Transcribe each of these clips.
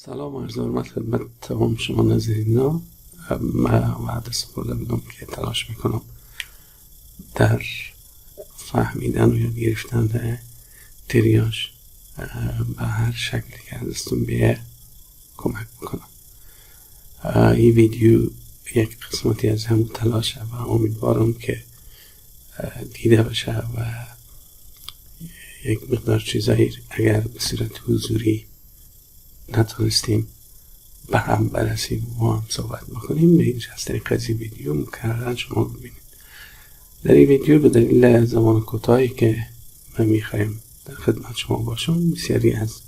سلام و عرض حرمت خدمت تمام شما ناظرین. من وعده سپرده بودم که تلاش میکنم در فهمیدن و یاد گرفتن تریاج به هر شکلی که ازتون بیه کمک بکنم. این ویدیو یک قسمتی از همون تلاشه و امیدوارم که دیده بشه و یک مقدار چیزایی اگر به صورت حضوری نتونستیم به هم برسیم و هم صحبت بکنیم به اینجا از طریق از این ویدیو مکررن شما ببینید. در این ویدیو به دلیل زمان کوتاهی که من میخوایم در خدمت شما باشم بسیاری از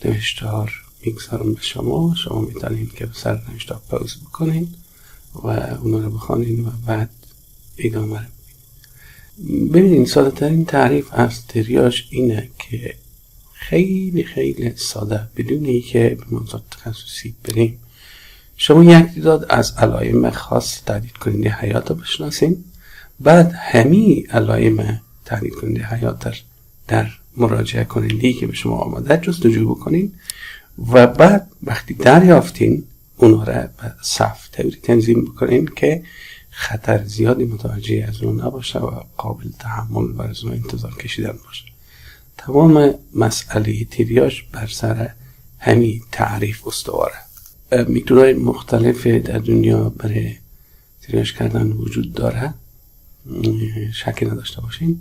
نوشته‌ها میگذارم به شما میتونید که به سر نوشته‌ها پاوز بکنین و اونا رو بخونین و بعد ادامه رو ببینید. ساده ترین تعریف از تریاج اینه که خیلی خیلی ساده بدون اینکه به موضوع تخصصی بریم شما یک تعداد از علائم خاص تهدید کننده حیات رو بشناسین، بعد همین علائم تهدید کننده حیات در مراجعه کننده که به شما آماده جستجو بکنین و بعد وقتی دریافتین اونها را به صف طوری تنظیم بکنین که خطر زیادی متوجه از اون نباشه و قابل تحمل و از اون انتظار کشیدن باشه. تمام مسئله تریاج بر سر همین تعریف استواره. میتودهای مختلف در دنیا برای تریاج کردن وجود داره، شکی نداشته باشین.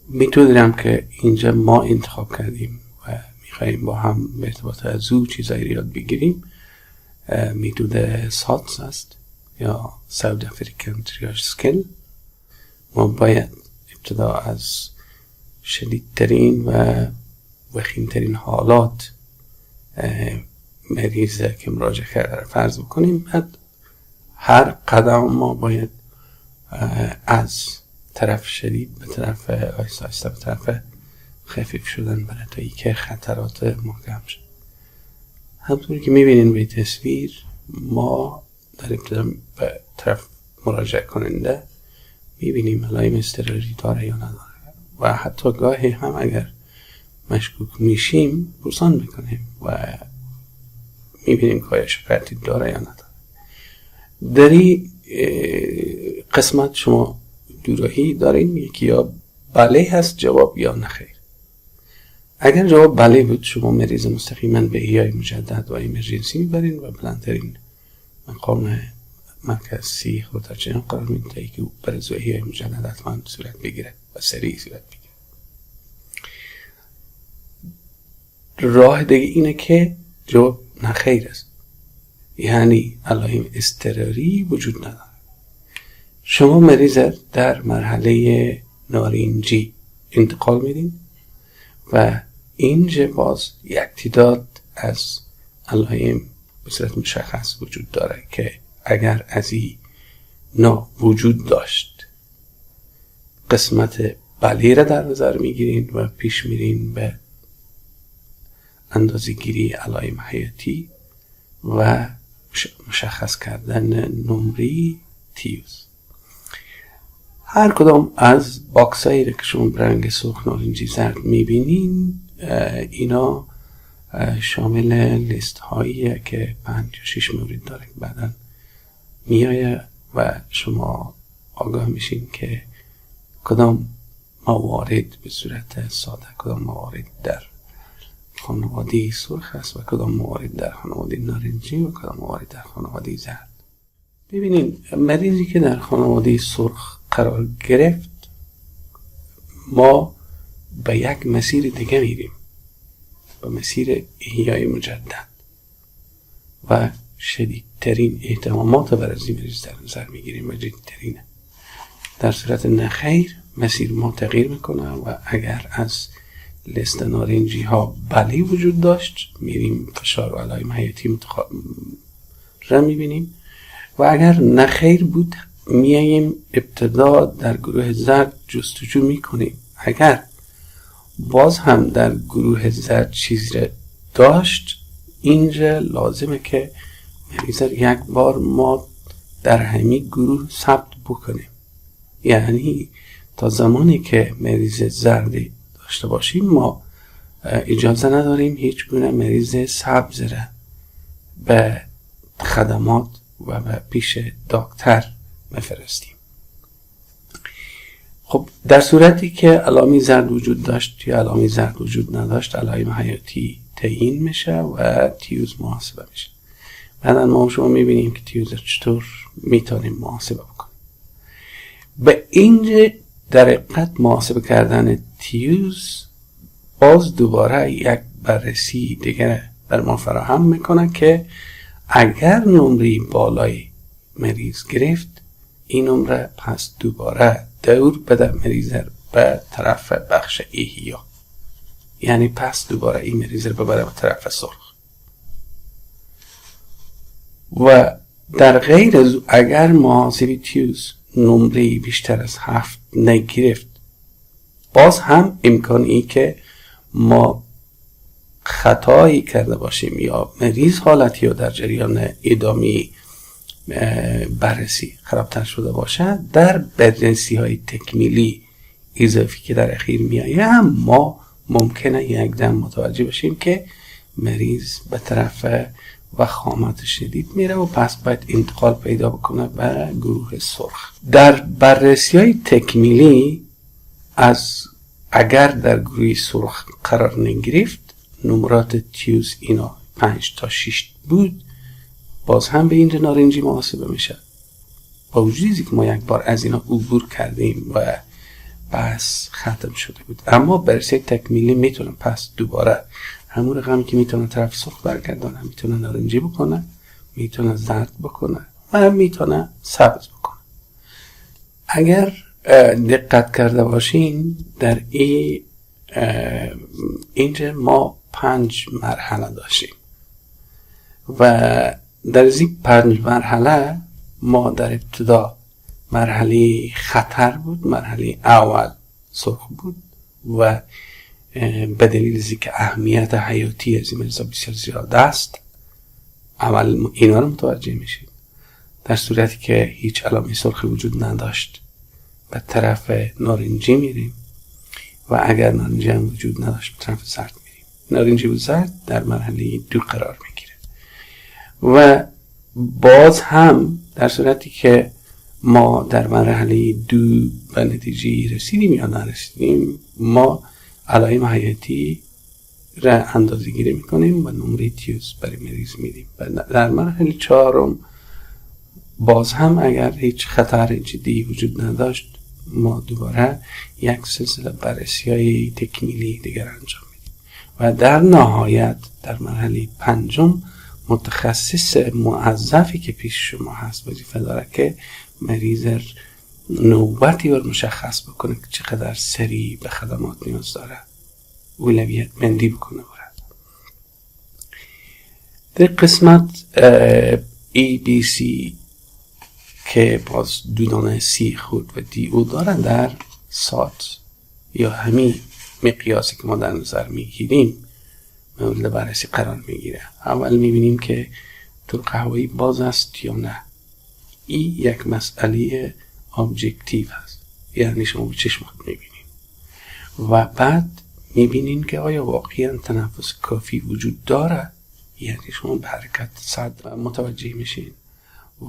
میتودی هم که اینجا ما انتخاب کردیم و میخواییم با هم به ارتباط از او چیزایی یاد بگیریم میتود ساتس است یا ساوت افریکن تریاج سکیل. ما باید ابتدا از شدیدترین و وخیمترین حالات مریض که مراجعه کرده را فرض بکنیم، بعد هر قدم ما باید از طرف شدید به طرف آهسته آهسته به طرف خفیف شدن برای تا اینکه خطرات محکم شد. همطوری که میبینین به تصویر ما در ابتدا به طرف مراجعه کننده میبینیم علائم اضطراری داره یا نداره و حتی گاهی هم اگر مشکوک میشیم پرسان میکنیم و میبینیم که آیا شکایتی داره یا نداره. در این قسمت شما دو راهی دارین، یکی یا بله هست جواب یا نخیر. اگر جواب بله بود شما مریض مستقیما به احیای مجدد و ایمرجنسی میبرین و بلندترین مقام مرکزی خودترچنان قرار میده که برای احیای مجدد حتما صورت بگیره و سریع صورت بگیره. راه دیگه اینه که جواب نخیر است، یعنی علائم اضطراری وجود نداره. شما مریض در مرحله نارنجی انتقال میدین و اینجا باز یک تعداد از علائم به صورت مشخص وجود داره که اگر از این نوع وجود داشت قسمت بله را در نظر میگیرین و پیش میرین به اندازه گیری علائم حیاتی و مشخص کردن نمره تیوز. هر کدام از باکس هایی که شما رنگ سرخ، نارنجی، زرد میبینین اینا شامل لیست هایی که 5 یا 6 مورد داره که بعدا میایه و شما آگاه میشین که کدام موارد به صورت ساده، کدام موارد در خانواده سرخ است و کدام موارد در خانواده نارنجی و کدام موارد در خانواده زرد. ببینین مریضی که در خانواده سرخ قرار گرفت ما به یک مسیر دیگه میریم، به مسیر احیای مجدد و شدیدترین احتمامات برای این مریض در نظر میگیریم و جدیدترینه. در صورت نخیر مسیر ما تغییر میکنه و اگر از لیست نارنجی ها بله وجود داشت میریم فشار و علائم حیاتی را میبینیم و اگر نخیر بود میاییم ابتدا در گروه زرد جستجو میکنیم. اگر باز هم در گروه زرد چیزی را داشت اینجا لازمه که مریض یک بار ما در همین گروه ثبت بکنیم، یعنی تا زمانی که مریض زردی داشته باشیم ما اجازه نداریم هیچ گونه مریض سبز را به خدمات و به پیش دکتر بفرستیم. خب در صورتی که علائم زرد وجود داشت یا علائم زرد وجود نداشت، علائم حیاتی تعیین میشه و تیوز محاسبه میشه. بعدا ما شما میبینیم که تیوز چطور میتونیم محاسبه بکنیم. به اینجا در حقیقت محاسبه کردن تیوز باز دوباره یک بررسی دیگر بر ما فراهم میکنه که اگر نمره بالای مریض گرفت، این نمره پس دوباره دور بده مریض به طرف بخش ایحیا، یعنی پس دوباره این مریض رو ببره به طرف سرخ. و در غیر از اگر محاسبه تیوز نمره بیشتر از 7 نگرفت، باز هم امکانی که ما خطایی کرده باشیم یا مریض حالتی یا در جریان ادامه بررسی خرابتر شده باشه، در بررسی های تکمیلی اضافی که در اخیر میایه هم ما ممکنه یک دم متوجه بشیم که مریض به طرف وخامت شدید میره و پس باید انتقال پیدا بکنه به گروه سرخ. در بررسی های تکمیلی اگر در گروه سرخ قرار نگرفت، نمرات تیوز اینا 5 تا 6 بود، باز هم به اینجا نارنجی محاسبه میشه. با وجودی که ما یک بار از اینا عبور کردیم و بس ختم شده بود، اما بررسی تکمیلی میتونه پس دوباره همون رقمی که میتونه طرف سرخ برگردانه، میتونه نارنجی بکنه، میتونه زرد بکنه و میتونه سبز بکنه. اگر دقت کرده باشین در اینجا ما 5 مرحله داشتیم و در این 5 مرحله ما در ابتدا مرحله خطر بود، مرحله اول سرخ بود و به دلیل از اینکه اهمیت حیاتی از این مریضا بسیار زیاد است، اول اینا رو متوجه میشیم. در صورتی که هیچ علامه سرخی وجود نداشت، به طرف نارنجی میریم و اگر نارنجی هم وجود نداشت به طرف زرد میریم. نارنجی و زرد در مرحله 2 قرار میگیره و باز هم در صورتی که ما در مرحله 2 به نتیجه رسیدیم یا نرسیدیم، ما علائم حیاتی را اندازه گیری میکنیم و نمره تیوز برای مریض میدیم. و در مرحله 4 باز هم اگر هیچ خطر جدی وجود نداشت، ما دوباره یک سلسله بررسی های تکمیلی دیگر انجام میدیم و در نهایت در مرحله 5 متخصص موظفی که پیش شما هست وظیفه داره که مریض نوبتی رو مشخص بکنه که چقدر سریع به خدمات نیاز داره، اولویت بندی بکنه برد. در قسمت ABC که باز 2 دانه C خود و DO دارن، در سات یا همین مقیاسی که ما در نظر میگیریم مورد بررسی قرار میگیره. اول میبینیم که طرق هوایی باز است یا نه. این یک مسئله ابجکتیو هست، یعنی شما به چشم خود میبینیم و بعد میبینیم که آیا واقعا تنفس کافی وجود داره، یعنی شما به حرکت صدر متوجه میشین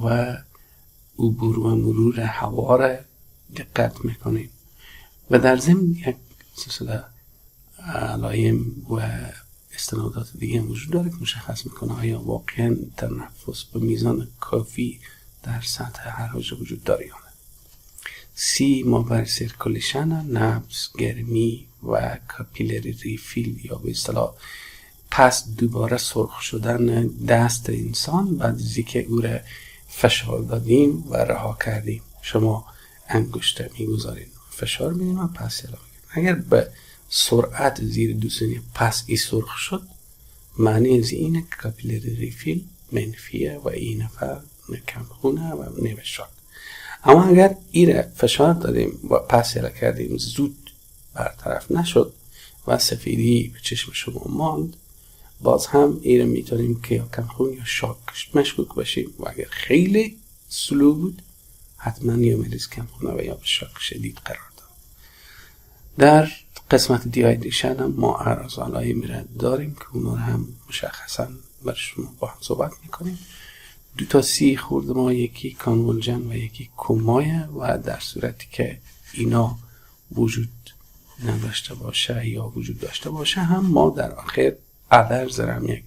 و عبور و مرور هوا را دقت میکنین و در ضمن یک سلسله علائم و استنادات دیگه هم وجود داره که مشخص میکنه آیا واقعا تنفس به میزان کافی در سطح هر حجره وجود داره یا نه. سی ما بر سرکولیشن، نبض، گرمی و کاپیلری ریفیل یا به اصطلاح پس دوباره سرخ شدن دست انسان بعد از اینکه او را فشار دادیم و رها کردیم. شما انگشت میگذارین، فشار میدیم و پس اعلام میکنیم. اگر به سرعت زیر 2 ثانیه پس ای سرخ شد، معنی از اینه که کاپیلری ریفیل منفیه و این نفر کم خونه و نوشاد. اما اگر این فشار دادیم و پس اعلام کردیم زود برطرف نشد و سفیدی به چشم شما ماند، باز هم این میتونیم که یا کم خون یا شاک مشکوک باشیم و اگر خیلی سلو بود حتما یا مریض کم خونه و یا به شاک شدید قرار داد. در قسمت دیهایدریشن هم ما اعراض میره داریم که اونا رو هم مشخصا برای شما با هم صحبت میکنیم. 2 تا 30 خورده ما، یکی کانولژن و یکی کومایه و در صورتی که اینا وجود نداشته باشه یا وجود داشته باشه هم ما در آخر ادرز هم یک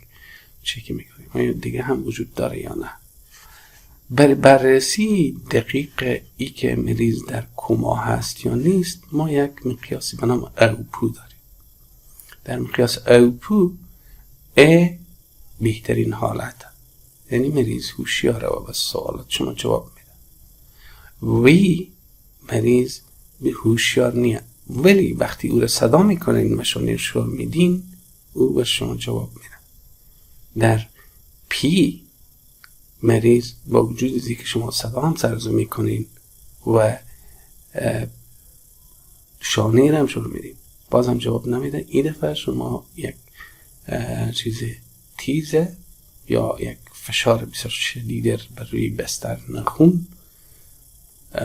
چکی میکنیم آیا دیگه هم وجود داره یا نه. برای بررسی دقیق ای که مریض در کما هست یا نیست ما یک مقیاسی به نام اوپو داریم. در مقیاس اوپو ا بهترین حالت، یعنی مریض هوشیاره و به سوالات شما جواب میده. وی مریض به هوشیار نیه، ولی وقتی او را صدا میکنین و شما نشون میدین او به شما جواب میده. در پی مریض با وجود از اینکه شما صدا هم سرزو میکنین و شانه را هم شروع میدین باز هم جواب نمیده، این دفعه شما یک چیز تیزه یا یک فشار بسیار شدید بر روی بستر خون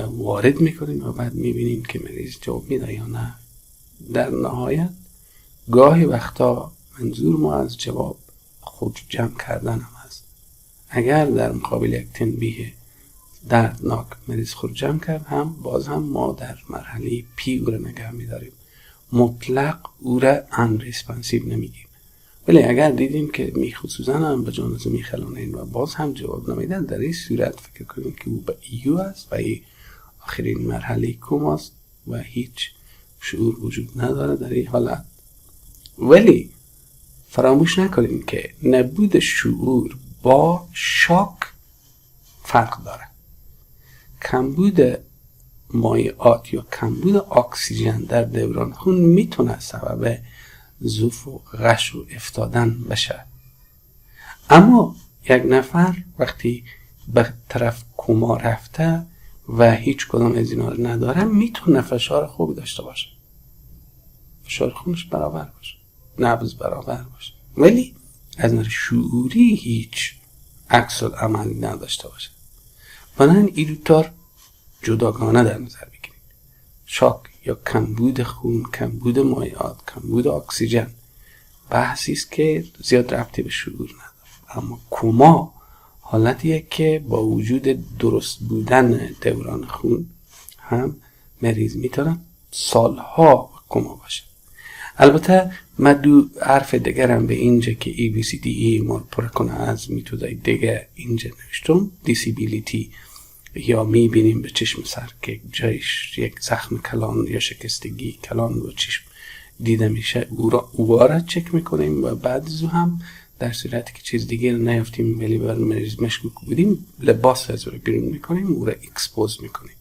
وارد میکنین و بعد میبینین که مریض جواب میده یا نه. در نهایت گاهی وقتا منظور ما از جواب خود جمع کردن هم هست. اگر در مقابل یک تنبیه دردناک مریض خود جمع کرد هم باز هم ما در مرحله پی او را نگه میداریم، مطلق او را انریسپانسیو نمیگیم. ولی اگر دیدیم که خصوصا هم به جانزو میخلانین و باز هم جواب نمیدن، در این صورت فکر کنیم که او به ایو است و ای آخرین مرحله کوماست و هیچ شعور وجود نداره در این حالت. ولی فراموش نکنیم که نبود شعور با شاک فرق داره. کمبود مایعات یا کمبود اکسیژن در دوران خون میتونه سبب ضعف و غش و افتادن بشه. اما یک نفر وقتی به طرف کما رفته و هیچ کدام از اینا رو نداره میتونه فشار خوبی داشته باشه، فشار خونش برابر باشه، نبض برابر باشه، ولی از نظر شعوری هیچ عکس العملی نداشته باشه. بنابراین این دوتا جداگانه در نظر بگیرید. شاک یا کمبود خون، کمبود مایعات، کمبود اکسیژن بحثی است که زیاد ربطی به شعور نداره. اما کما حالتیه که با وجود درست بودن دوران خون هم مریض میتونه سالها کما باشه. البته من 2 حرف دیگرم به اینجا که ABCDE ما پر کنه از میتودای دیگه اینجا نوشتم. دیسیبیلیتی یا میبینیم به چشم سر که جایش یک زخم کلان یا شکستگی کلان و چشم دیده میشه، او را چک میکنیم و بعد از هم در صورتی که چیز دیگه نیافتیم ولی بر مریض مشکوک بودیم لباس از رو بیرون میکنیم، او را اکسپوز میکنیم،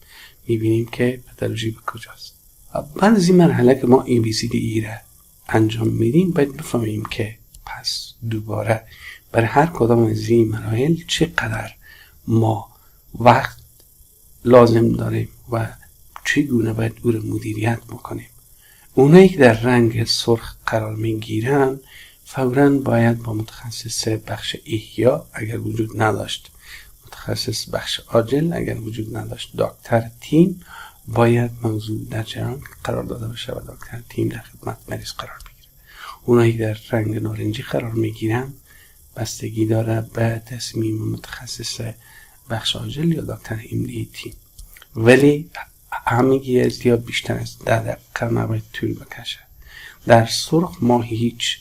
میبینیم که پاتولوژی به کجاست. بعد از این مرحله که ما ABCDE را انجام میدیم باید بفهمیم که پس دوباره بر هر کدام از این مراحل چقدر ما وقت لازم داریم و چگونه باید او را مدیریت بکنیم. اونایی که در رنگ سرخ قرار میگیرن فوراً باید با متخصص بخش احیا اگر وجود نداشت، متخصص بخش عاجل اگر وجود نداشت، دکتر تیم باید موضوع در جریان قرار داده بشه و دکتر تیم در خدمت مریض قرار بگیره. اونایی که در رنگ نارنجی قرار میگیرن بستگی داره به تصمیم متخصص بخش عاجل یا دکتر امدی تیم. ولی همگی از یا بیشتر از 10 دقیقه نباید طول بکشه. در سرخ ما هیچ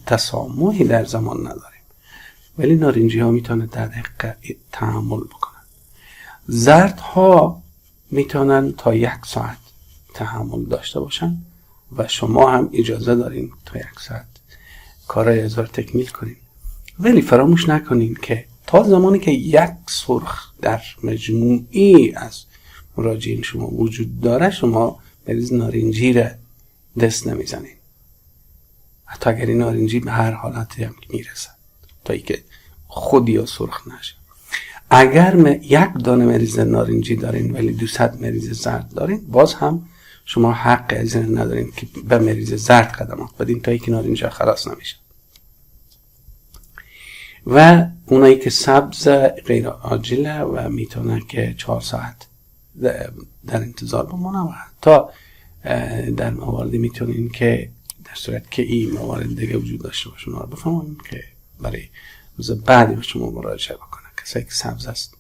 تسامحی در زمان نداریم، ولی نارنجی ها میتونه 10 دقیقه تحمل بکنن. زرد ها میتونن تا 1 ساعت تحمل داشته باشن و شما هم اجازه دارین تا 1 ساعت کارای از رو تکمیل کنین. ولی فراموش نکنین که تا زمانی که 1 سرخ در مجموعی از مراجعین شما وجود داره شما مریض نارنجی را دست نمیزنین، حتی اگر این نارنجی به هر حالتی هم میرسه تا ای که خود یا سرخ نشه. اگر 1 دانه مریض نارنجی دارین ولی 200 مریض زرد دارین باز هم شما حق از این ندارین که به مریض زرد خدمات بدین تا ای که نارنجی خلاص نمیشه. و اونایی که سبز غیر عاجله و میتونه که 4 ساعت در انتظار بمونه و تا در مواردی میتونین که در صورت که این موارد دیگه وجود داشته باشه اونا رو بفهمیم که برای روز بعدی به شما مراجعه بکنن. کسایی که سبز است.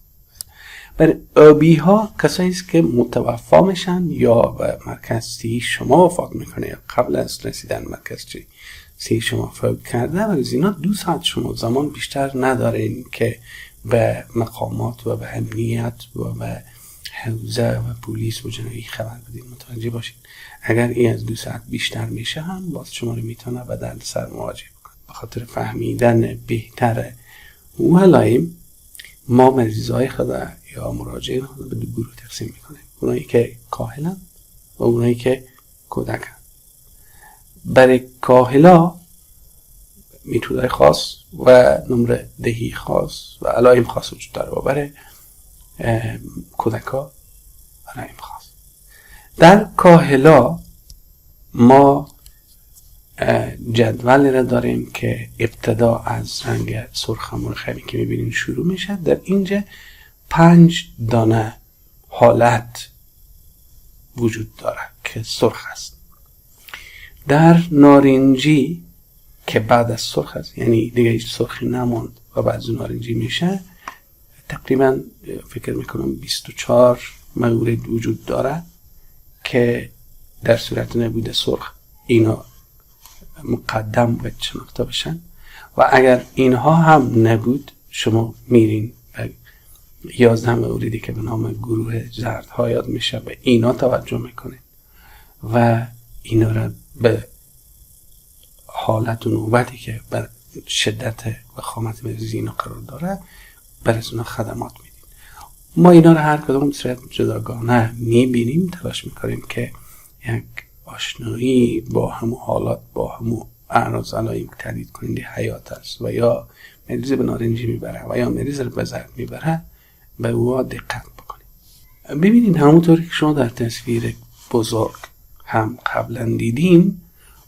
برای آبی ها کسایی است که متوفا میشن یا به مرکز صحی شما وفات میکنه یا قبل از رسیدن مرکز صحی شما فوت کرده، ولی اینا 2 ساعت شما زمان بیشتر ندارین که به مقامات و به امنیت و به حوزه و پلیس و جنایی خبر بدین. متوجه باشین اگر این از 2 ساعت بیشتر میشه هم باز شما رو میتونه به دردسر مواجه بکنه. به خاطر فهمیدن بهتر و علائم ما مریضای خود یا مراجعین خود به 2 گروه تقسیم میکنیم، اونایی که کاهلن و اونایی که کودکن. برای کاهلا میتودهای خاص و نمره دهی خاص و علائم خاص وجود داره و برای کودکا علائم خاص. در کاهلا ما جدول را داریم که ابتدا از رنگ سرخ مرخمی که میبینین شروع میشه. در اینجا 5 دانه حالت وجود داره که سرخ است. در نارنجی که بعد از سرخ است، یعنی دیگه هیچ سرخی نموند و بعد از نارنجی میشه، تقریبا فکر میکنم 24 مورد وجود داره که در صورت نبود سرخ اینا مقدم باید شناخته بشن و اگر اینها هم نبود شما میرین و 11 موردی که به نام گروه زردها یاد میشه به اینا توجه میکنین و اینا را به حالت و نوبتی که بر شدت و خامت مریضی اینا قرار داره برای اونا خدمات میدین. ما اینا را هر کدوم صورت جداگانه میبینیم، تلاش میکنیم که یک آشنایی با همون حالات با همون اعراض علائم تحدید کننده حیات است و یا مریض به نارنجی میبره و یا مریض به زرد میبره به او دقت بکنیم. ببینید همونطوری که شما در تصویر بزرگ هم قبلا دیدین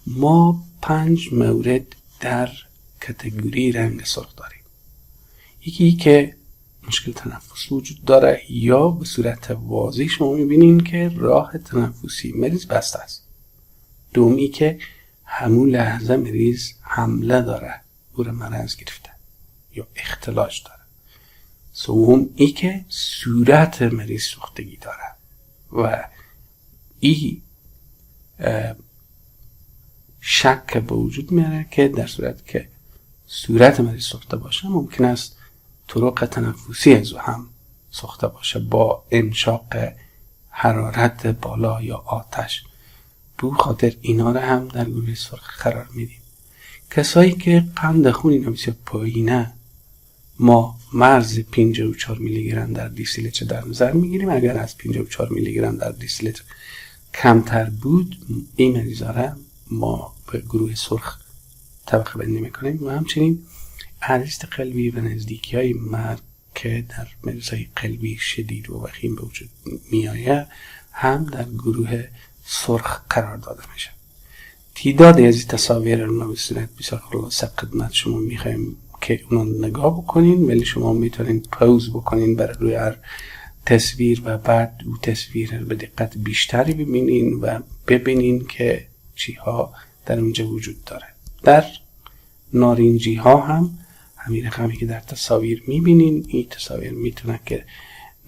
ما 5 مورد در کاتگوری رنگ سرخ داریم. یکی که مشکل تنفس وجود داره یا به صورت واضح شما میبینین که راه تنفسی مریض بسته است. دومی که همون لحظه مریض حمله داره، او را مرض گرفته یا اختلاج داره. سوم ای که صورت مریض سوختگی داره و ای شک به وجود میاره که در صورت که صورت مریض سوخته باشه ممکن است طرق تنفسی از هم سوخته باشه با انشاق حرارت بالا یا آتش. به خاطر اینا را هم در گروه سرخ قرار میدیم. کسایی که قند خون اینا بسیار پایینه ما مرز 54 میلی گرم در دیسیلیتر در نظر میگیریم. اگر از 54 میلی گرم در دیسیلیتر کمتر بود این مریضا را ما به گروه سرخ طبقه بندی میکنیم و همچنین عریض قلبی و نزدیکی های مرگ که در مریضای قلبی شدید و وخیم به وجود میآید هم در گروه سرخ قرار داده میشه. تعدادی از این تصاویر رو به صورت بسیار خلاصه خدمت شما میخوایم که اونو نگاه بکنین، ولی شما میتونین پوز بکنین برای روی هر تصویر و بعد او تصویر رو به دقت بیشتری ببینین و ببینین که چی ها در اونجا وجود داره. در نارنجی ها هم همین رقمی که در تصاویر میبینین، این تصاویر میتونه که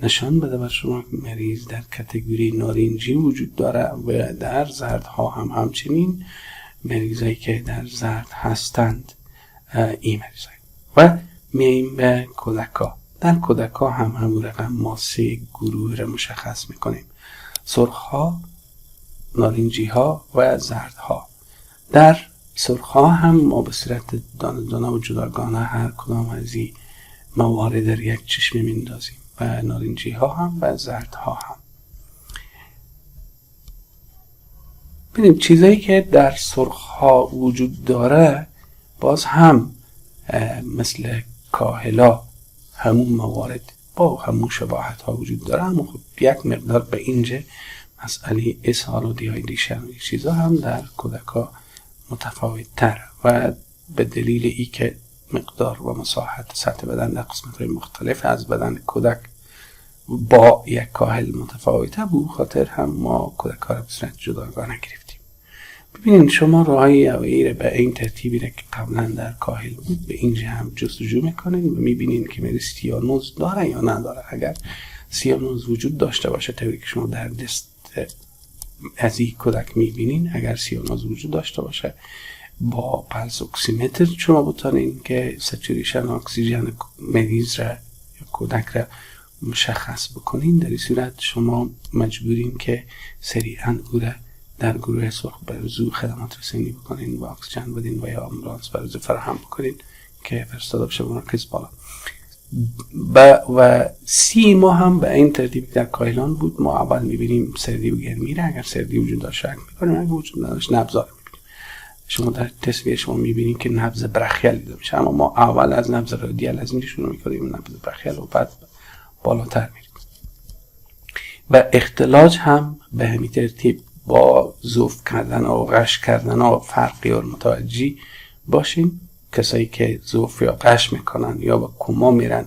نشان بده بر شما مریض در کاتگوری نارنجی وجود داره و در زرد ها هم همچنین مریضایی که در زرد هستند این مریضایی. و میاییم به کودکا. در کودکا هم همون رقم ما 3 گروه را مشخص میکنیم: سرخ ها، نارنجی ها و زرد ها. در سرخ ها هم ما به صورت دانه و جداگانه هر کدام از این موارد در یک چشمه میندازیم و نارنجی ها هم و زرد ها هم. ببینیم چیزایی که در سرخ ها وجود داره باز هم مثل کاهلا همون موارد با همون شباهت ها وجود داره، اما خب یک مقدار به اینجا مسئله اسهال و دیهایدریشن و چیزا هم در کودکا متفاوت تر و به دلیل ای که مقدار و مساحت سطح بدن در قسمت های مختلف از بدن کودک با یک کاهل متفاوته، به خاطر هم ما کودک‌ها را به صورت جداگانه گرفتیم. ببینید شما راهی اویی به این ترتیبی را که قبلا در کاهل بود به اینجا هم جستجو میکنین و میبینین که میره سیانوز داره یا نداره. اگر سیانوز وجود داشته باشه طوری که شما در دست از این کودک میبینین، اگر سیانوز وجود داشته باشه با پلس اکسیمتر شما بتانین که سچوریشن اکسیژن مریض را یا کودک را مشخص بکنین. در این صورت شما مجبورین که سریعا او را در گروه سرخ برزو خدمات رسانی بکنین و اکسیژن بدین و یا آمبولانس برزو فراهم بکنین که فرستاده بشه به مرکز بالا. و 3 ماه هم به این ترتیب در کایلان بود. ما اول میبینیم سردی و گرمی را، اگر سردی وجود داشت شک میکنیم، اگر وجود نداشت نبض را میبینیم. شما در تصویر شما میبینید که نبض برخیال دیده میشه، اما ما اول از نبض رادیال از اینجا شروع میکنیم نبض برخیال و بعد بالاتر میریم. و اختلاج هم به همین ترتیب با ضعف کردن و غش کردن و فرقی رو متوجه باشین. کسایی که ضعف یا غش میکنن یا با کما میرن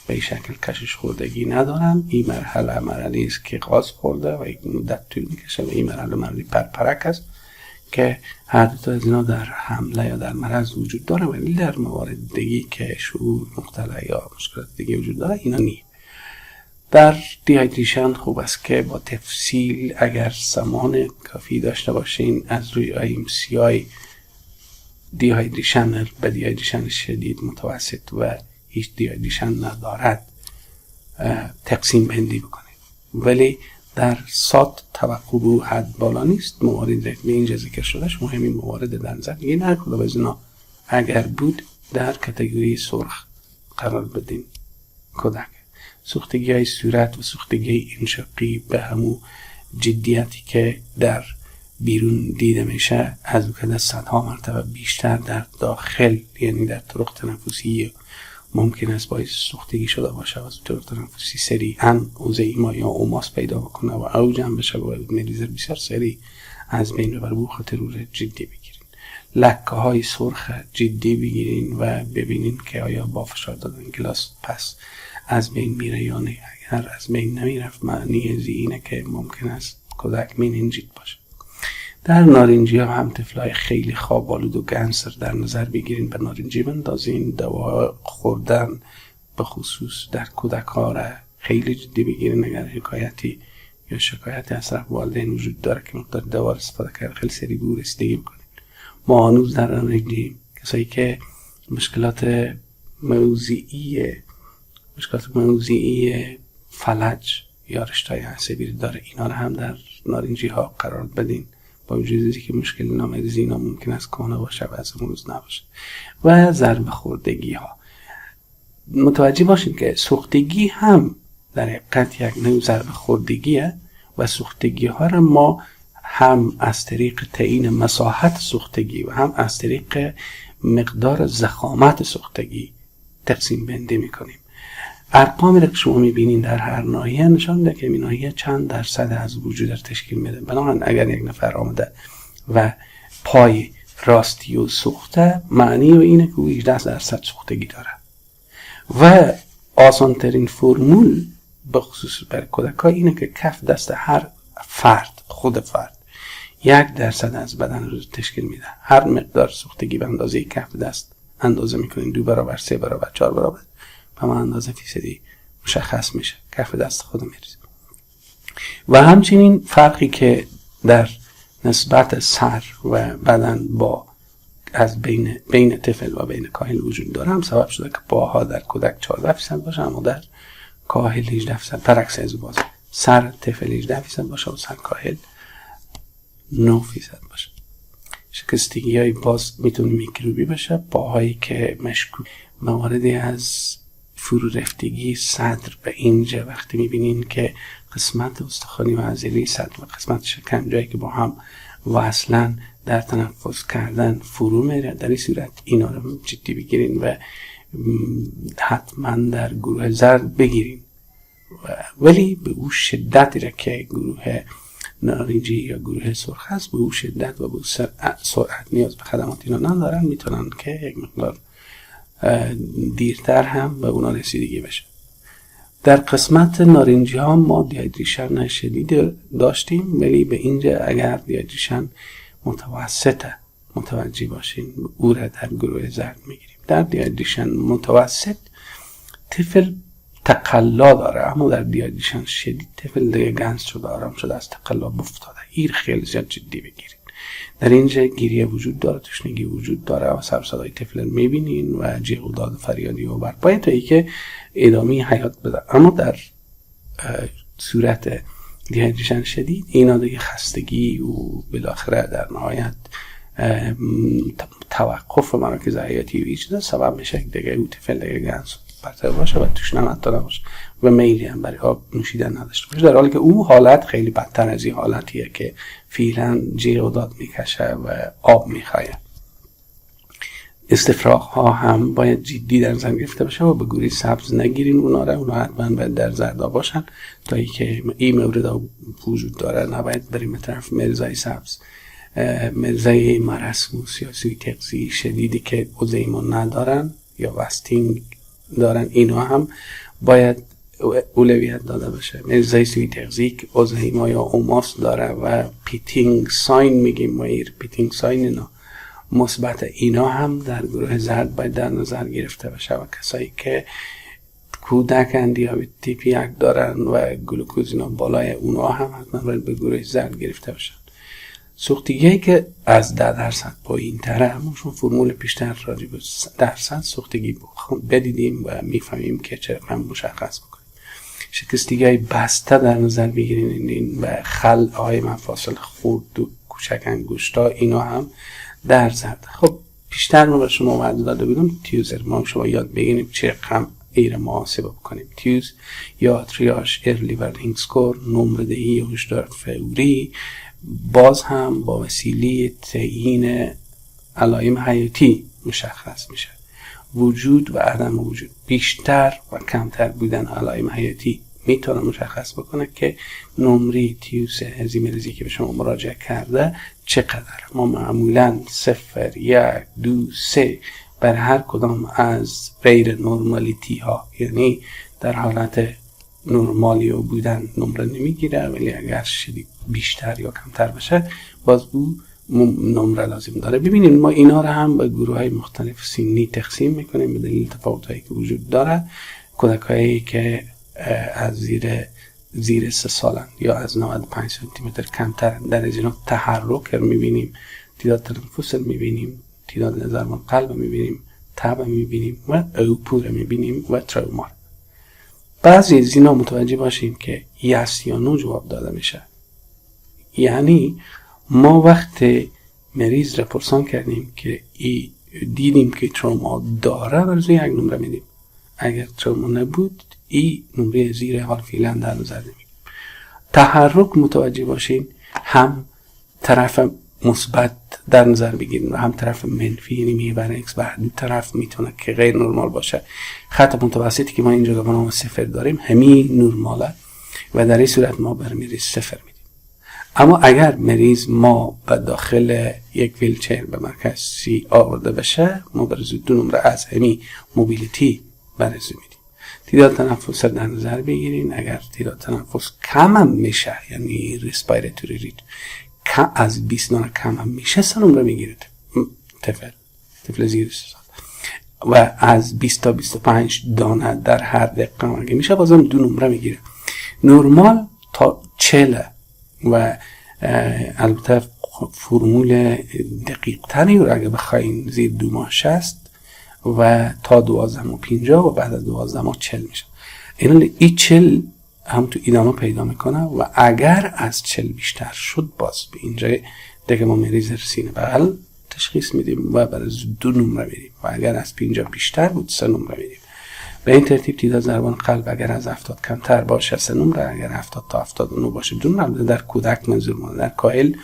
به این شکل کشش خوردگی ندارن، این مرحله است که غاز خورده و یک مدت طول میکشه و این مرحله پرپرک است که هر دو تا از اینا در حمله یا در مرض وجود داره، ولی در موارد دیگه که شعور مختلف یا مشکلات دیگه وجود داره اینا نیست. در دیهایدریشن خوب است که با تفصیل اگر زمان کافی داشته باشین از روی IMCI دیهایدریشن به دیهایدریشن شدید، متوسط و هیچ دیهایدریشن ندارد تقسیم بندی بکنید. ولی در سات توقع به حد بالا نیست. موارد به اینجا ذکر شدهش مهمی موارد در نظر بگیرین. هر کدام از اینا اگر بود در کاتگوری سرخ قرار بدین کودک. سوختگی های صورت و سوختگی انشقی به همون جدیتی که در بیرون دیده میشه از که صدها مرتبه بیشتر در داخل، یعنی در طرق تنفسی ممکن است باعث سوختگی شده باشه و از طرق تنفسی سریعاً اوزیما یا اوماس پیدا بکنه و اوج هم بشه و مریض بسیار سریع از بین ببره. به خاطر او جدی بگیرین. لکه های سرخ جدی بگیرین و ببینین که آیا با فشار دادن گلاس پس از بین میره یا نه. اگر از بین نمیرفت معنی از اینه که ممکن است کودک مینینجیت باشه. در نارنجی ها هم طفلای خیلی خواب آلود و گنسر در نظر بگیرین، به نارنجی بندازین. دوا خوردن به خصوص در کودک ها را خیلی جدی بگیرین. اگر حکایتی یا شکایتی از طرف والدین وجود داره که مقدار دوا را استفاده کرد خیلی سریع به او رسیدگی بکنین. ما هنوز در نارنجی کسایی که مشکلات موضعی فلج یا رشته‌های عصبی داره اینا رو هم در نارنجی ها قرار بدین، با وجودی که مشکل نامریزی اینا ممکن است کهنه باشه و از امروز نباشه. و ضربه خوردگی ها متوجه باشین که سوختگی هم در حقیقت یک نوع ضربه خوردگیه و سوختگی ها را ما هم از طریق تعیین مساحت سوختگی و هم از طریق مقدار ضخامت سوختگی تقسیم بندی میکنیم. ارقامی را که شما میبینین در هر ناحیه نشان میده که این ناحیه چند درصد از وجود را تشکیل میده. بنابراین اگر یک نفر آمده و پای راستی و سوخته، معنی و اینه که او 18% سوختگی داره. و آسان ترین فرمول به خصوص برای کودک‌ها اینه که کف دست هر فرد، خود فرد 1% از بدن رو تشکیل میده. هر مقدار سوختگی به اندازه کف دست اندازه میکنین، 2 برابر، 3 برابر، 4 برابر، به من اندازه فیصدی مشخص میشه کف دست خود میریزه. و همچنین فرقی که در نسبت سر و بدن با از بین طفل و بین کاهل وجود داره هم سبب شده که پاها در کودک 14% باشه اما در کاهل 18%. برعکس از باز سر طفل 18% باشه و سر کاهل 9% باشه. شکستگی های باز میتونه میکروبی باشه. پاهایی که مشکوک مواردی از فرو رفتگی صدر به اینجا وقتی میبینین که قسمت استخوانی و عضله صدر و قسمت شکم جایی که با هم وصلن در تنفس کردن فرو میره، در این صورت اینا رو جدی بگیرین و حتما در گروه زرد بگیرین. ولی به او شدتی را که گروه نارنجی یا گروه سرخ هست به او شدت و به سرعت نیاز به خدمات اینا ندارن، میتونن که یک مقدار دیرتر هم به اونا رسیدگی بشه. در قسمت نارنجی ها ما دیهایدریشن شدید داشتیم، ولی به اینجا اگر دیهایدریشن متوسطه متوجه باشین او را در گروه زرد میگیریم. در دیهایدریشن متوسط طفل تقلا داره، اما در دیهایدریشن شدید طفل دیگه گنز شده، آرام شده، از تقلا افتاده. این خیلی زیاد جدی بگیرید. در اینجا گریه وجود داره، تشنگی وجود داره و سر صدای طفل میبینین و جیغ و داد فریادی و برپای تا ای که ادامه حیات بده. اما در صورت دیهایدریشن شدید اینا دیگه خستگی و بالاخره در نهایت توقف مراکز حیاتی و ایچ سبب میشه که دیگه او طفل دیگه گنز برتر باشه و تشنه حتی نباشه و میلی هم برای آب نوشیدن نداشته باشه، در حالی که او حالت خیلی بدتر از این حالتیه که فعلا جیغ و داد میکشه و آب میخواه. استفراغ ها هم باید جدی در نظر گرفته باشه و به گوری سبز نگیرین اونا حتما باید در زردا باشن تا ای که این مورد وجود داره. نباید بریم طرف مرزای سبز، مرزای مرسموس یا سوی تغذیه شدیدی که اوزیمون ندارن یا وستینگ دارن، اینا هم باید اولویت داده بشه. مرزای سوی تغذیه که اوزیما یا اوماس داره و پیتینگ ساین میگیم ما، پیتینگ ساین اینا مثبت، اینا هم در گروه زرد باید در نظر گرفته بشه و کسایی که کودکان دیابت تیپ 1 دارن و گلوکوز اینا بالای اونا هم حتما باید به گروه زرد گرفته بشن. سوختگی که از 10% پایین تره، همونشون فرمول پیشتر راجع به درصد سوختگی بدیدیم و میفهمیم که چرا مشخص بکنیم. شکستگی های بسته در نظر بگیرین و خلع های مفاصل خورد و کوچک انگشتا، اینا هم در زرد. خب پیشتر ما به شما وعده داده بودم تیوزر ما شما یاد بگیریم چه رقم ایر محاسبه بکنیم. تیوز یا تریاژ ارلی وارنینگ اسکور، نمره دهی هشدار فوری، باز هم با وسیله تعیین علائم حیاتی مشخص میشه. وجود و عدم وجود، بیشتر و کمتر بودن علائم حیاتی میتونه مشخص بکنه که نمره تیوس هزی مرزی که به شما مراجعه کرده چقدر. ما معمولا 0 1 2 3 بر هر کدام از غیر نورمالیتی ها، یعنی در حالت نورمالی و بودن نمره نمیگیره، ولی اگر شدید بیشتر یا کمتر بشه باز او نمره لازم داره. ببینید ما اینا رو هم به گروه های مختلف سنی تقسیم میکنیم به دلیل تفاوت هایی که وجود داره. کودک هایی که از زیر 3 سالن یا از 95 سانتی متر کمتر، در از اینا تحرک رو میبینیم، تعداد تنفس رو میبینیم، تعداد ضربان قلب رو میبینیم، تب رو میبینیم و اوپور رو میبینیم و تروما. بعضی از اینا متوجه باشیم که یس یا نو جواب داده میشه. یعنی ما وقت مریض را پرسان کردیم که دیدیم که تروما داره، برای یک نمره میدیم. اگر تروما نبود این نمره زیر حال فعلا در نظر نمیگیم. تحرک متوجه باشین، هم طرف مثبت در نظر بگیریم و هم طرف منفی، یعنی میبرعکس بر دو طرف میتونه که غیر نرمال باشه. خط متوسطی که ما اینجا به نام 0 داریم همین نرماله و در این صورت ما بر مریض 0 میدیم. اما اگر مریض ما به داخل یک ویلچر به مرکزی آورده بشه، ما برای 2 نمره از همین موبیلیتی برای میدیم. تعداد تنفس در نظر بگیرین. اگر تعداد تنفس کم هم میشه، یعنی ریسپایراتوری ریت از 20 دانه کم هم میشه، 3 نمره میگیره طفل زیر 3 سال و از 20 تا 25 دانه در هر دقیقه اگه میشه بازم 2 نمره میگیره. نرمال تا 40 و البته فرمول دقیق تری رو اگه بخواین زیر 2 ماه 60 و تا 12 ماه 50 و بعد از 12 ماه 40 میشه. این 40 هم تو ادامه پیدا میکنه و اگر از 40 بیشتر شد باز به اینجا دیگه ما مریض سینه بغل تشخیص میدیم و برای 2 نمره میدیم و اگر از 50 بیشتر بود 3 نمره میدیم. به این ترتیب تعداد ضربان قلب اگر از 70 کمتر باشه 3 نمره، اگر 70 تا 79 باشه 2 نمره. در کودک منظور ما، در کاهل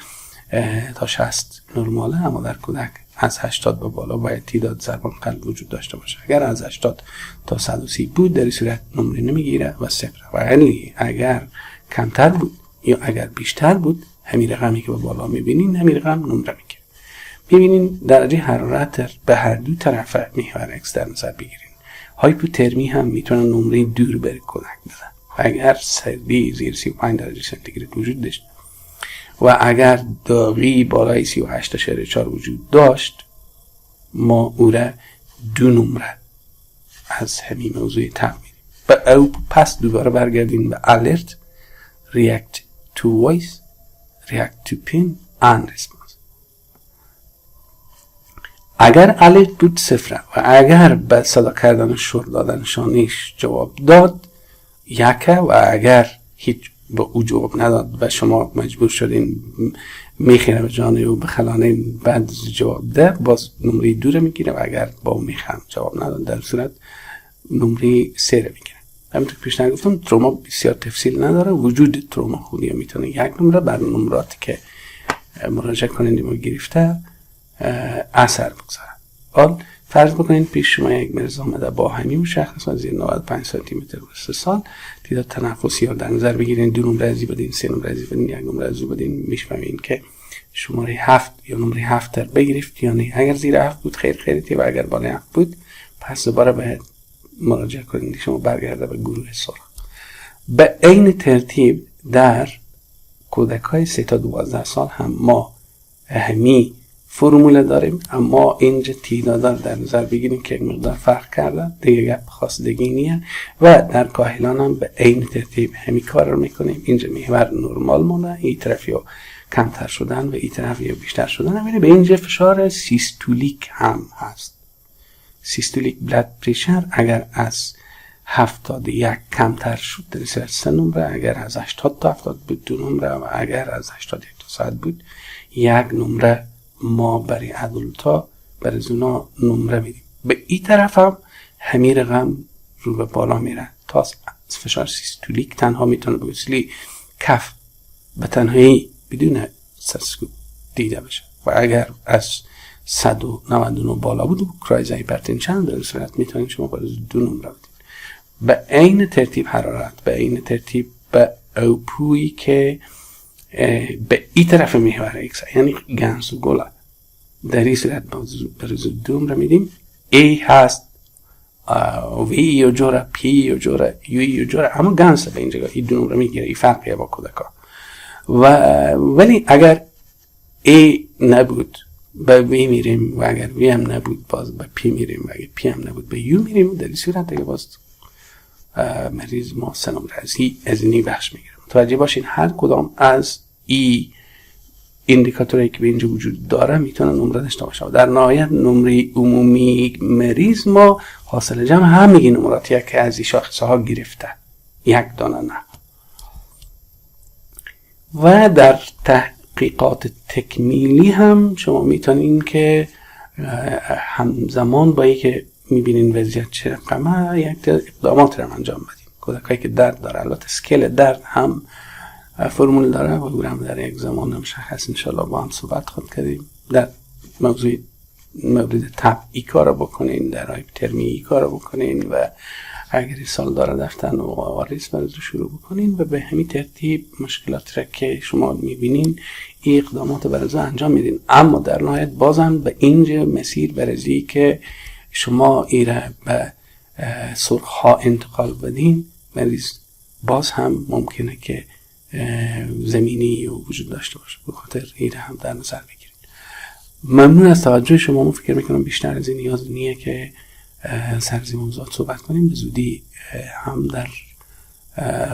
تا 60 نرماله، اما در کودک از 80 به بالا باید تعداد ضربان قلب وجود داشته باشه. اگر از 80 تا 130 بود در این صورت نمره نمیگیره و 0. و اگر کمتر بود یا اگر بیشتر بود، همین رقمی که به بالا میبینین همین رقم نمره میگیره. ببینین درجه حرارت به هر دو طرف محور اکس در نظر بگیرین. هایپوترمی هم میتونه نمره دور بر کودک بده. اگر سردی زیر 35 درجه سانتیگراد وجود داشت و اگر داغی بالای 38.4 وجود داشت، ما او را 2 نمره از همین موضوع تب میدیم. و پس دوباره برگردیم به alert, react to voice, react to pain and response. اگر alert بود 0 و اگر به صدا کردن شور دادن شانش جواب داد 1 و اگر هیچ به او جواب نداد و شما مجبور شدین میخیره به جانه او بخلانین بعد جواب ده، باز نمره 2 میگیره و اگر با او میخم جواب نداد در صورت نمره 3 میگیره. همینطور که پیشتر گفتم تروما بسیار تفصیل نداره. وجود تروما خونی میتونه 1 نمره بر نمراتی که مراجعه کننده ما گرفته اثر بگذاره. حال فرض بکنید پیش شما یک مریض آمده با همین مشخص و زیر 95 سانتی متر و 3 سال، تعداد تنفسی رو در نظر بگیرین، 2 نمره ازی بدین، 3 نمره ازی بدین، 1 نمره ازی بدین، میشفهمین که شماره 7 یا نمره 7 در بگرفت یا نه. اگر زیر 7 بود خیریتی و اگر بالای 7 بود پس دوباره باید مراجعه کنید شما برگرده به گروه سرخ. به این ترتیب در کودک‌های 3 تا 12 سال هم ما همی فرموله داریم، اما اینجا تعداد در نظر بگیریم که مقدار فرق کرده، دیگه گپ خاص دیگه نیه. و در کاهلان هم به این ترتیب همی کار رو میکنیم. اینجا محور نرمال مونه، این طرف یا کمتر شدن و این طرف یا بیشتر شدن هم. به اینجا فشار سیستولیک هم هست. سیستولیک بلاد پریشر اگر از 71 کمتر شد در 3 نمره، اگر از 80 تا 70 بود 2 نمره و اگر از 81 تا 100 بود 1 نمره ما برای ادولتا برای زونا نمره میدیم. به این طرف هم همین رقم رو به بالا میره تا فشار سیستولیک تنها میتونه به وسیله کف به تنهایی بدون سرسکوب دیده بشه و اگر از 199 بالا بود کرایز هایپرتنشن در صورت میتونید شما برای 2 نمره بدید. به این ترتیب حرارت، به این ترتیب به اوپویی که به این طرف محور ایکس یعنی گنس و گلا در این صورت برای 2 نمره میدیم. ای هست وی یا جوره، پی یا جوره، یو یا جوره، اما گنس به این جگه این 2 نمره میگیره. این فرقیه با کودکا. ولی اگر ای نبود به وی میریم و اگر وی هم نبود باز به پی میریم و اگر پی هم نبود به یو میریم. در این صورت دیگه باز مریض ما 3 نمره از اینی بخش میگیریم. متوجه باشین هر کدام از ای ایندیکاتوری که به اینجا وجود داره میتونه نمره داشته باشه و در نهایت نمره عمومی مریض ما حاصل جمع همه نمراتی که از این شاخصه ها گرفته، 1 دانه نه. و در تحقیقات تکمیلی هم شما میتونین که همزمان با اینکه میبینین وضعیت چه رقمه یک اقدامات رو انجام بدین. کودکایی که درد داره، البته اسکیل درد هم فرمول داره و او هم در یک زمان مشخص انشالله با هم صحبت خود کردیم. در موضوع مورد تب ای کار بکنین، در هایپوترمی ای کار بکنین و اگر سال داره دفتن و آواریس برای شروع بکنین و به همین ترتیب مشکلات را که شما میبینین این اقدامات برای انجام میدین. اما در نهایت بازم به اینجا مسیر برزی که شما ایره به سرخ ها انتقال بدین مریض باز هم ممکنه که زمینی وجود داشته باشه. به خاطر ایره هم در نظر بگیرید. ممنون از توجه شما. من فکر میکنم بیشتر از این نیاز نیه که سر از این موضوعات صحبت کنیم. به زودی هم در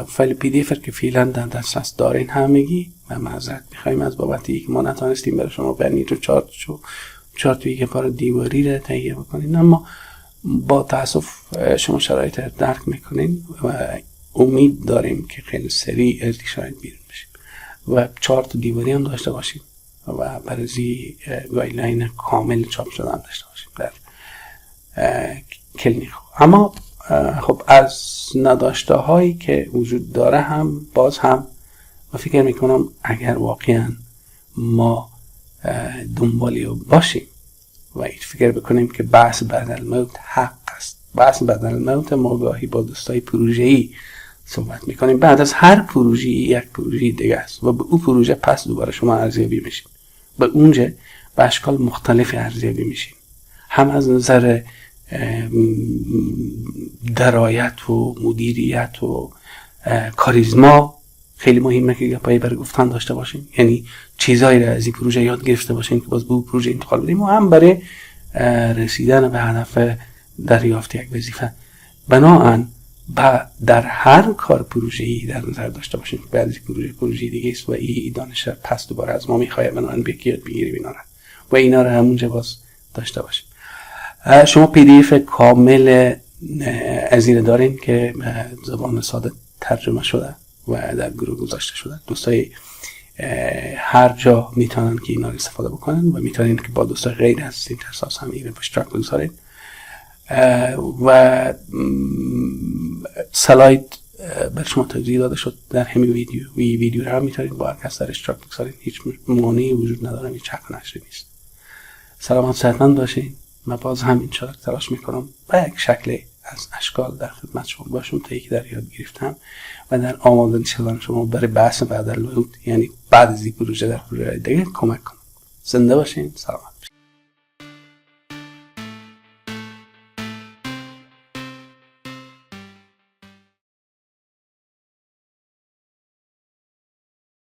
فایل پی دی اف که فعلا در دسترس دارین همگی و معذرت میخوایم از بابتی که ما نتونستیم برای شما بنی تو چارت که کار دیواری رو تهیه بکنین، اما با تاسف شما شرایط درک میکنین و امید داریم که خیلی سریع از شرایط بیرون بشیم و چارت دیواری هم داشته باشیم و برای گایدلاین کامل چاپ شدن داشته باشیم در کلینیک. اما خب از نداشته هایی که وجود داره هم باز هم من فکر میکنم اگر واقعا ما دنبالی رو باشیم و فکر بکنیم که بحث بعد الموت حق است. بحث بعد الموت ما گاهی با دوستای پروژه‌ای صحبت میکنیم. بعد از هر پروژه یک پروژه دیگه است و به اون پروژه پس دوباره شما ارزیابی میشین. به اونجا به اشکال مختلف ارزیابی میشین. هم از نظر درایت و مدیریت و کاریزما خیلی مهمه که پای برای گفتن داشته باشیم، یعنی چیزایی رو از این پروژه یاد گرفته باشیم که باز به پروژه انتقال بدیم و هم برای رسیدن به هدف دریافت یک وظیفه. بنابراین در هر کار پروژه‌ای در نظر داشته باشیم که بعضی پروژه دیگه است و این دانش پس دوباره از ما میخواد بنابراین یاد بگیریم اینا رو و اینا رو همونجا باز داشته باشیم. شما PDF کامل از این دارین که زبان ساده ترجمه شده و در گروه گذاشته شده. دوستای هر جا میتونن که اینا رو استفاده بکنن و میتونین که با دوستای غیر از سینترساس هم این اشتراک بگذارین و سلاید بر شما توضیح داده شد در همین ویدیو رو هم میتونید با هر کس در اشتراک بگذارین. هیچ مانعی وجود نداره، هیچ حق نشری نیست. سلامت صحتمند باشین. من باز هم انشاءالله تلاش میکنم با یک شکل از اشکال در خدمت شما باشم تا یکی در یاد گرفتم و در آمادگی شدن شما برای بحث بعد از یعنی بعد از این پروژه در پروژه دیگه کمک کنم. زنده باشین. سلامت باشین.